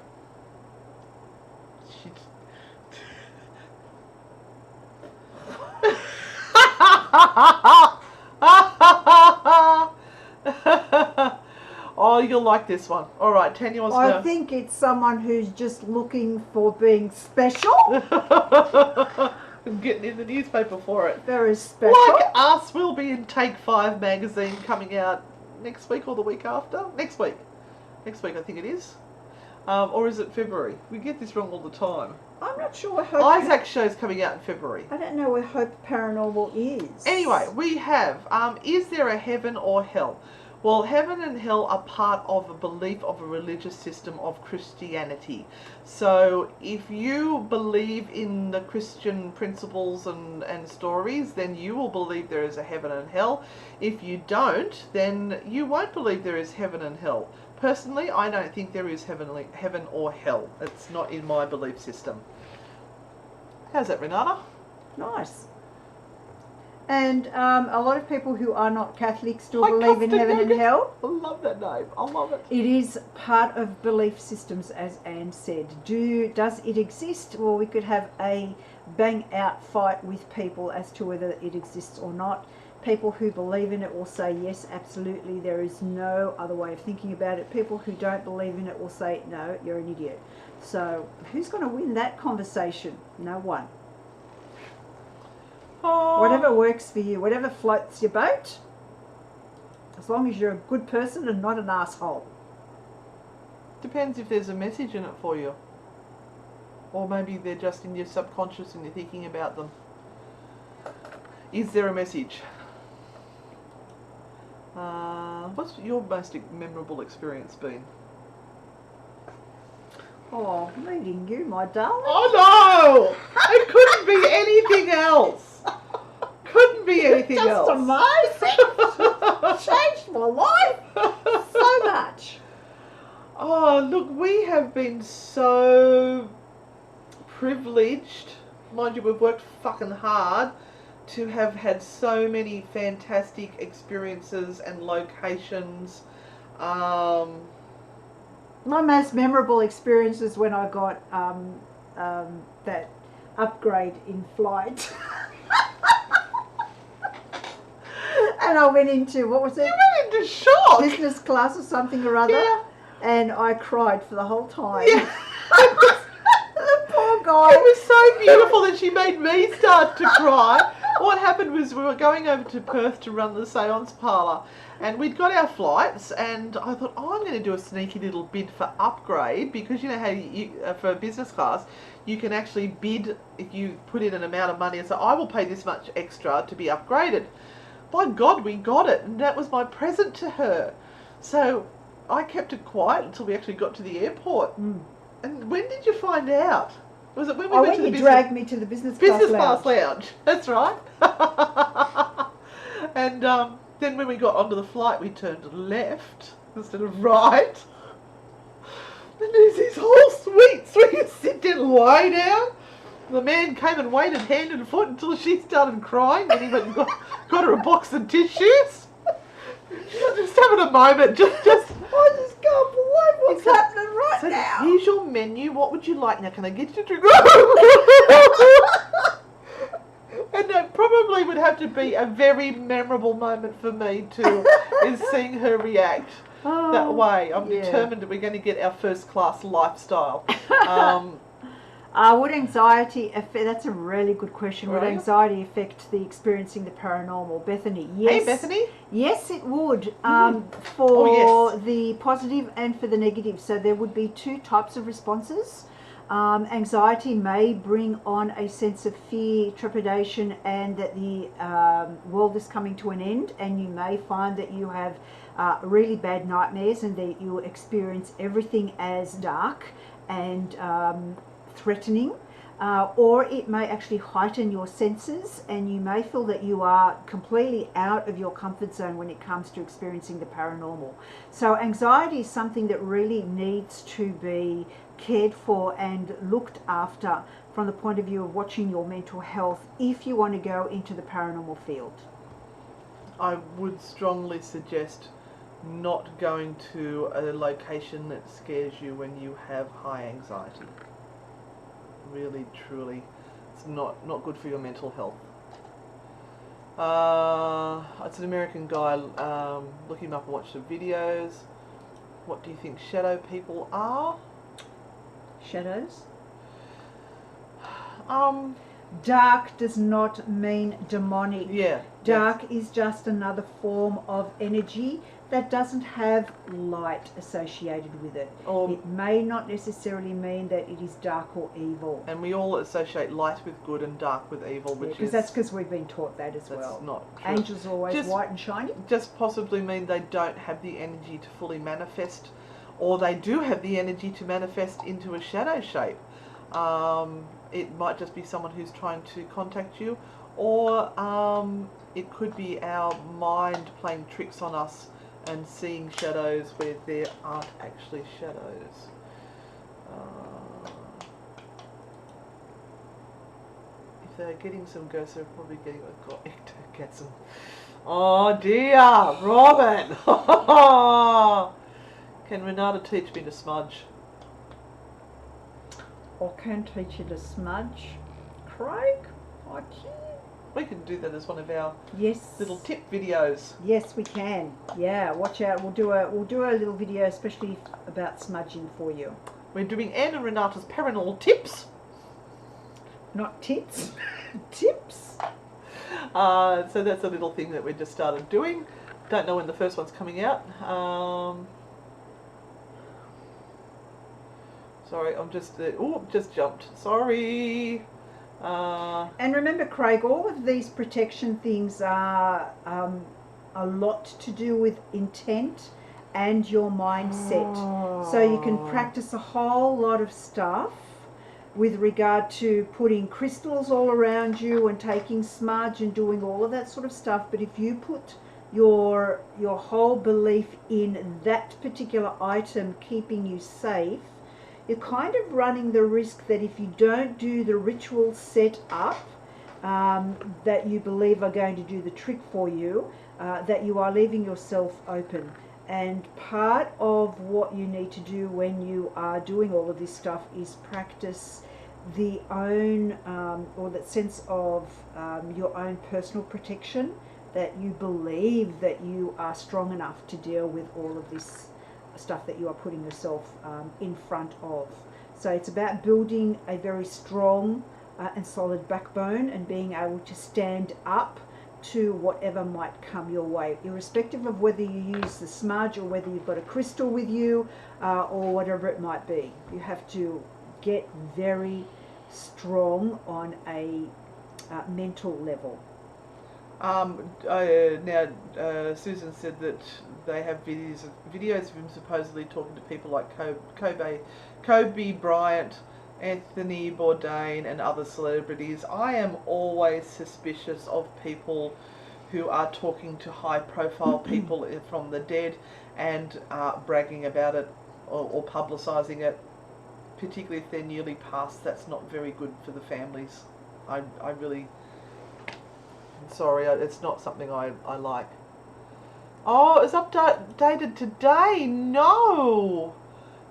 Oh, you'll like this one. All right, Tanya wants I to. think it's someone who's just looking for being special. I'm getting in the newspaper for it. Very special. Like us, we'll be in Take 5 magazine coming out next week or the week after. Next week. Next week, I think it is. Or is it February? We get this wrong all the time. I'm not sure what Hope... Isaac's show's coming out in February. I don't know where Hope Paranormal is. Anyway, we have, is there a heaven or hell? Well, heaven and hell are part of a belief of a religious system of Christianity. So if you believe in the Christian principles and stories, then you will believe there is a heaven and hell. If you don't, then you won't believe there is heaven and hell. Personally, I don't think there is heaven or hell. It's not in my belief system. How's that, Renata? Nice. And a lot of people who are not Catholics still believe in heaven and hell. I love that name. I love it. It is part of belief systems, as Anne said. Does it exist? Well, we could have a bang-out fight with people as to whether it exists or not. People who believe in it will say, yes, absolutely, there is no other way of thinking about it. People who don't believe in it will say, no, you're an idiot. So who's going to win that conversation? No one. Whatever works for you, whatever floats your boat, as long as you're a good person and not an asshole. Depends if there's a message in it for you. Or maybe they're just in your subconscious and you're thinking about them. Is there a message? What's your most memorable experience been? Oh, meeting you, my darling. Oh no! It couldn't be anything else. Couldn't be anything else. Just amazing. Changed my life so much. Oh, look, we have been so privileged. Mind you, we've worked fucking hard to have had so many fantastic experiences and locations. My most memorable experience is when I got that upgrade in flight. And I went into, what was it? You went into shock. Business class or something or other. Yeah. And I cried for the whole time. Yeah. The poor guy. It was so beautiful that she made me start to cry. What happened was we were going over to Perth to run the seance parlour, and we'd got our flights, and I thought, oh, I'm going to do a sneaky little bid for upgrade, because you know how you, for business class, you can actually bid if you put in an amount of money and say, I will pay this much extra to be upgraded. By God, we got it, and that was my present to her. So I kept it quiet until we actually got to the airport. Mm. And when did you find out? Was it when we Oh, went when to the you dragged me to the business class lounge? That's right. And then when we got onto the flight, we turned left instead of right. And there's this whole suite, so we could sit down and lie down. The man came and waited hand and foot until she started crying. Then he went and got her a box of tissues. Just having a moment, just. I just can't believe what's happening right So now. here's your menu. What would you like now? Can I get you to drink? And that probably would have to be a very memorable moment for me too, is seeing her react that way. I'm determined that we're going to get our first class lifestyle. Would anxiety affect, that's a really good question, would anxiety affect the experiencing the paranormal? Bethany, yes. Hey, Bethany? Yes, it would, for the positive and for the negative. So there would be two types of responses. Anxiety may bring on a sense of fear, trepidation, and that the world is coming to an end, and you may find that you have really bad nightmares and that you experience everything as dark and threatening, or it may actually heighten your senses, and you may feel that you are completely out of your comfort zone when it comes to experiencing the paranormal. So anxiety is something that really needs to be cared for and looked after from the point of view of watching your mental health if you want to go into the paranormal field. I would strongly suggest not going to a location that scares you when you have high anxiety. Really, truly, it's not good for your mental health. It's an American guy. Look him up and watch the videos. What do you think shadow people are? Shadows? Um, Dark does not mean demonic. yeah. Dark is just another form of energy that doesn't have light associated with it. It may not necessarily mean that it is dark or evil. And we all associate light with good and dark with evil, which is... That's because we've been taught that as well. That's not true. Angels are always white and shiny. Just possibly mean they don't have the energy to fully manifest, or they do have the energy to manifest into a shadow shape. It might just be someone who's trying to contact you, or it could be our mind playing tricks on us and seeing shadows where there aren't actually shadows. If they're getting some ghosts, they're probably getting ectoplasm. Oh dear, Robin! Can Renata teach me to smudge? I can teach you to smudge. Craig, I can. We can do that as one of our little tip videos. Yes, we can. Yeah, watch out. We'll do a little video, especially about smudging for you. We're doing Anne and Renata's paranormal tips. Not tits, tips. So that's a little thing that we just started doing. Don't know when the first one's coming out. Sorry, I'm just... just jumped. Sorry. And remember, Craig, all of these protection things are a lot to do with intent and your mindset. So you can practice a whole lot of stuff with regard to putting crystals all around you and taking smudge and doing all of that sort of stuff. But if you put your whole belief in that particular item keeping you safe, you're kind of running the risk that if you don't do the ritual set up that you believe are going to do the trick for you, that you are leaving yourself open. And part of what you need to do when you are doing all of this stuff is practice the own, or that sense of your own personal protection, that you believe that you are strong enough to deal with all of this stuff that you are putting yourself in front of. So it's about building a very strong and solid backbone and being able to stand up to whatever might come your way, irrespective of whether you use the smudge or whether you've got a crystal with you or whatever it might be. You have to get very strong on a mental level. Susan said that they have videos of him supposedly talking to people like Kobe Bryant, Anthony Bourdain and other celebrities. I am always suspicious of people who are talking to high profile people from the dead and bragging about it or publicising it, particularly if they're newly passed. That's not very good for the families. I really... Sorry, it's not something I like. Oh, it's updated today. No!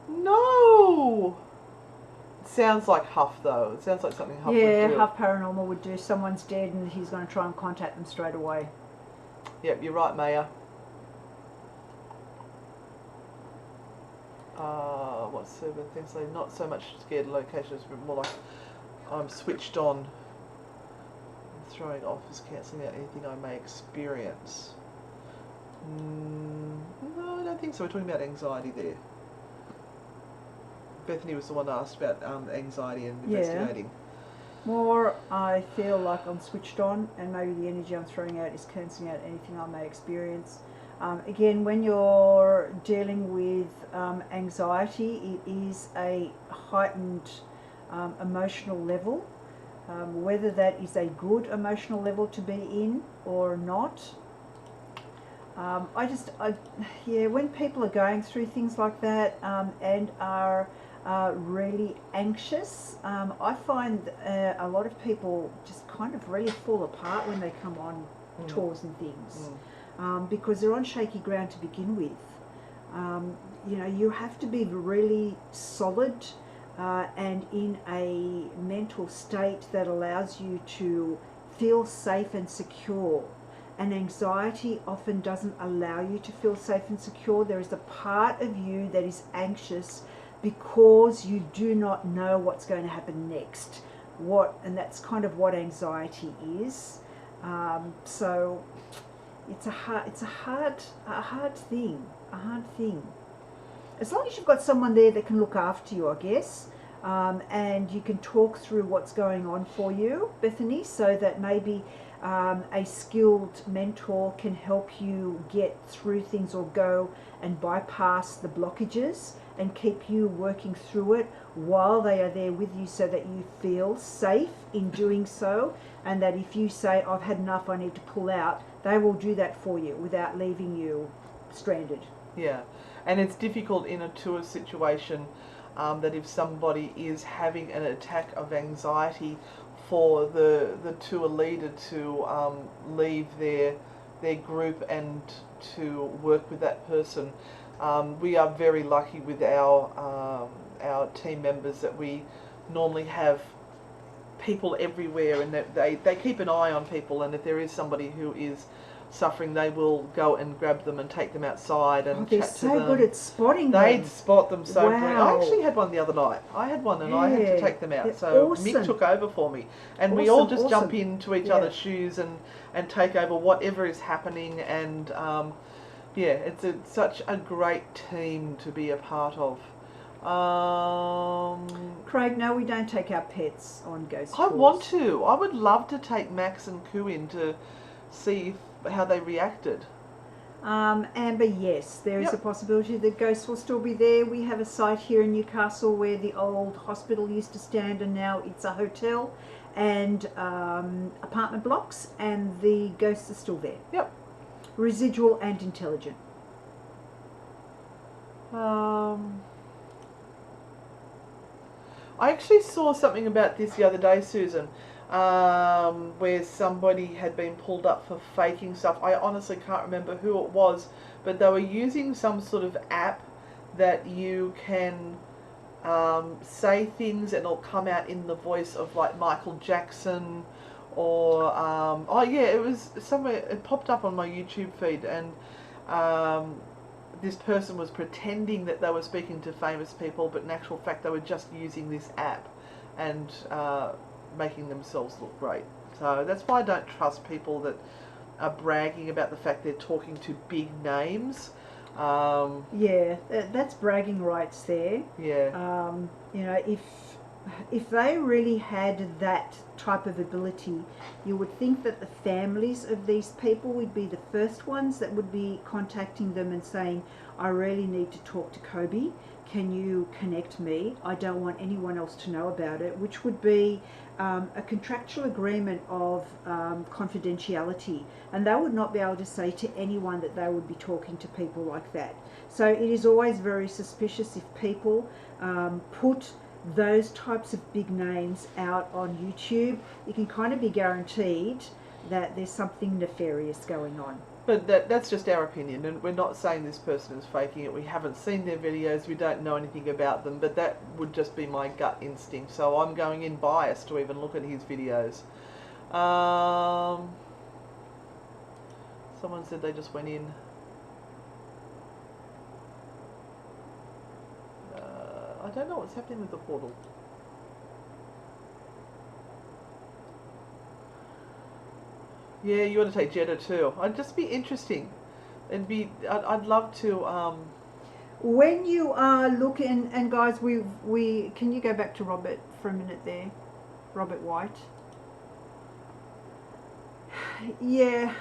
No! It sounds like Huff, though. It sounds like something Huff would do. Yeah, Huff Paranormal would do. Someone's dead and he's going to try and contact them straight away. Yep, you're right, Maya. What's the thing? So not so much scared of locations, but more like I'm switched on. Throwing off is cancelling out anything I may experience. No, I don't think so. We're talking about anxiety there. Bethany was the one that asked about anxiety and investigating. More, I feel like I'm switched on and maybe the energy I'm throwing out is cancelling out anything I may experience. Again, when you're dealing with anxiety, it is a heightened emotional level. Whether that is a good emotional level to be in or not. When people are going through things like that and are really anxious, I find a lot of people just kind of really fall apart when they come on tours and things because they're on shaky ground to begin with. You have to be really solid and in a mental state that allows you to feel safe and secure. And anxiety often doesn't allow you to feel safe and secure. There is a part of you that is anxious because you do not know what's going to happen next. And that's kind of what anxiety is. So it's a hard thing. As long as you've got someone there that can look after you, I guess, and you can talk through what's going on for you, Bethany, so that maybe a skilled mentor can help you get through things or go and bypass the blockages and keep you working through it while they are there with you, so that you feel safe in doing so, and that if you say, I've had enough, I need to pull out, they will do that for you without leaving you stranded. Yeah, and it's difficult in a tour situation that if somebody is having an attack of anxiety, for the tour leader to leave their group and to work with that person. We are very lucky with our team members that we normally have people everywhere, and that they keep an eye on people, and if there is somebody who is suffering, they will go and grab them and take them outside and chat to them. They're so good at spotting them. They'd spot them so brilliant. I Wow. actually had one the other night. I had one and I had to take them out. They're So awesome. Mick took over for me. And we all just jump Awesome. into each Yeah. other's shoes and take over whatever is happening. And yeah, it's such a great team to be a part of. Craig, no, we don't take our pets on ghost I tours. want to. I would love to take Max and Koo in to see how they reacted. Amber, yes, there is Yep. a possibility that ghosts will still be there. We have a site here in Newcastle where the old hospital used to stand, and now it's a hotel and apartment blocks, and the ghosts are still there. Yep. Residual and intelligent. I actually saw something about this the other day, Susan, where somebody had been pulled up for faking stuff. I honestly can't remember who it was, but they were using some sort of app that you can say things and it'll come out in the voice of like Michael Jackson or oh yeah, it was somewhere, it popped up on my YouTube feed, and this person was pretending that they were speaking to famous people, but in actual fact they were just using this app and making themselves look great. So that's why I don't trust people that are bragging about the fact they're talking to big names. Yeah, that's bragging rights there. Yeah. You know, if they really had that type of ability, you would think that the families of these people would be the first ones that would be contacting them and saying, I really need to talk to Kobe. Can you connect me? I don't want anyone else to know about it, which would be a contractual agreement of confidentiality, and they would not be able to say to anyone that they would be talking to people like that. So it is always very suspicious if people put those types of big names out on YouTube. You can kind of be guaranteed that there's something nefarious going on. But that's just our opinion, and we're not saying this person is faking it. We haven't seen their videos, we don't know anything about them, but that would just be my gut instinct. So I'm going in biased to even look at his videos. Someone said they just went in. I don't know what's happening with the portal. Yeah, you want to take Jeddah too. It'd just be interesting. I'd love to. When you are looking, and guys, we can you go back to Robert for a minute there, Robert White. Yeah,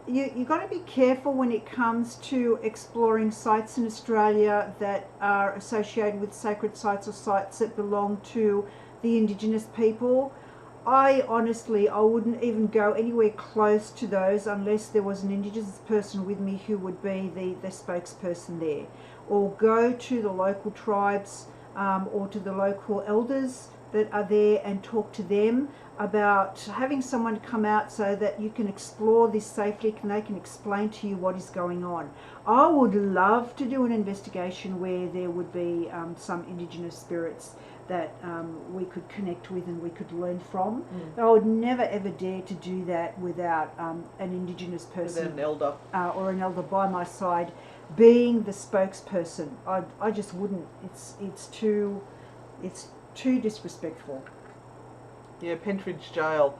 you got to be careful when it comes to exploring sites in Australia that are associated with sacred sites or sites that belong to the Indigenous people. I wouldn't even go anywhere close to those unless there was an Indigenous person with me who would be the spokesperson there. Or go to the local tribes or to the local elders that are there and talk to them about having someone come out so that you can explore this safely and they can explain to you what is going on. I would love to do an investigation where there would be some Indigenous spirits that we could connect with and we could learn from. But I would never ever dare to do that without an Indigenous person, Without an elder. Or an elder by my side, being the spokesperson. I just wouldn't. It's too disrespectful. Yeah, Pentridge Jail.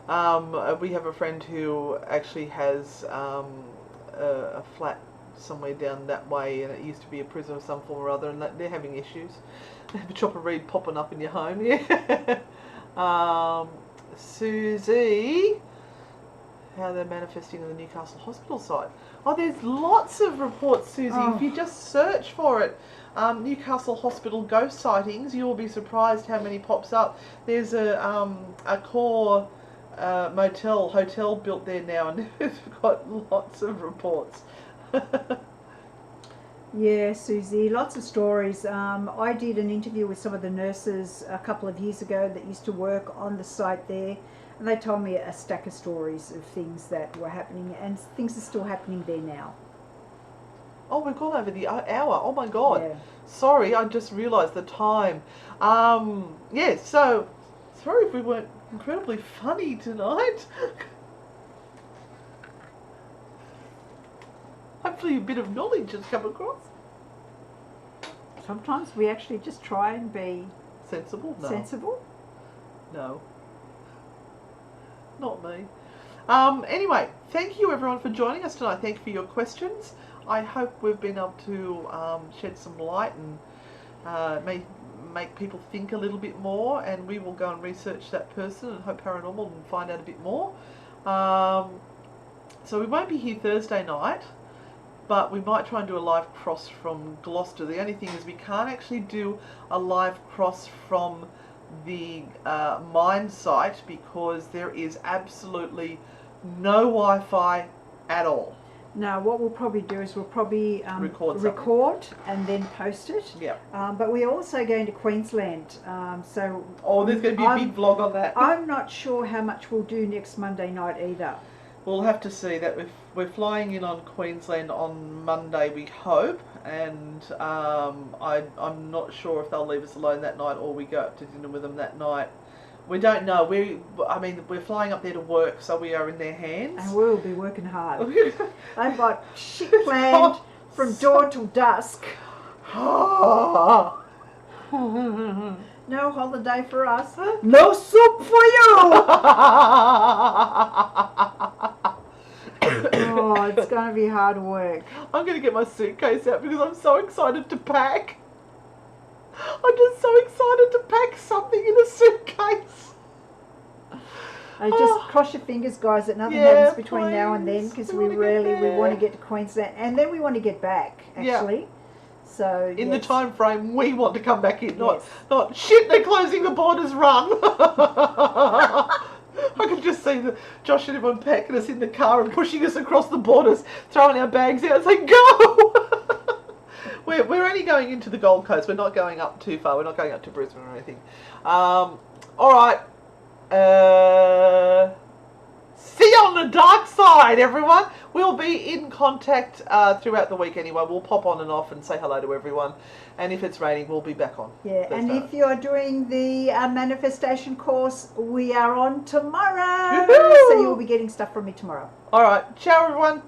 We have a friend who actually has a flat somewhere down that way, and it used to be a prison of some form or other, and they're having issues. They have a chopper reed popping up in your home, yeah. Susie, how they're manifesting in the Newcastle Hospital site. Oh, there's lots of reports, Susie. Oh. If you just search for it, Newcastle Hospital ghost sightings, you will be surprised how many pops up. There's a core hotel built there now, and it's got lots of reports. Yeah, Susie, lots of stories. I did an interview with some of the nurses a couple of years ago that used to work on the site there, and they told me a stack of stories of things that were happening, and things are still happening there now. Oh, we've gone over the hour. Oh my God. Yeah. Sorry, I just realised the time. Yeah, so sorry if we weren't incredibly funny tonight. Hopefully a bit of knowledge has come across. Sometimes we actually just try and be Sensible? No. sensible. No. Not me. Anyway, thank you everyone for joining us tonight. Thank you for your questions. I hope we've been able to shed some light and make people think a little bit more, and we will go and research that person and Hope Paranormal and find out a bit more. So we won't be here Thursday night, but we might try and do a live cross from Gloucester. The only thing is we can't actually do a live cross from the mine site because there is absolutely no Wi-Fi at all. Now, what we'll probably do is we'll probably Record and then post it. Yeah. But we're also going to Queensland. So there's going to be a big vlog on that. I'm not sure how much we'll do next Monday night either. We'll have to see that. We're flying in on Queensland on Monday, we hope, and I'm not sure if they'll leave us alone that night or we go up to dinner with them that night. We don't know. We're flying up there to work, so we are in their hands. And we'll be working hard. They've got shit planned from dawn till dusk. No holiday for us. No soup for you. Oh, it's going to be hard work. I'm going to get my suitcase out because I'm so excited to pack. I'm just so excited to pack something in a suitcase. Just cross your fingers, guys, that nothing happens between now and then, because we want to get to Queensland, and then we want to get back, actually. Yeah. So in the time frame we want to come back in, not Yes. shit, they're closing the borders, run. I could just see Josh and everyone packing us in the car and pushing us across the borders, throwing our bags out and saying, go! We're only going into the Gold Coast. We're not going up too far. We're not going up to Brisbane or anything. All right. See you on the dark side, everyone. We'll be in contact throughout the week anyway. We'll pop on and off and say hello to everyone. And if it's raining, we'll be back on. Yeah, and if you're doing the manifestation course, we are on tomorrow. Woo-hoo! So you'll be getting stuff from me tomorrow. All right. Ciao, everyone.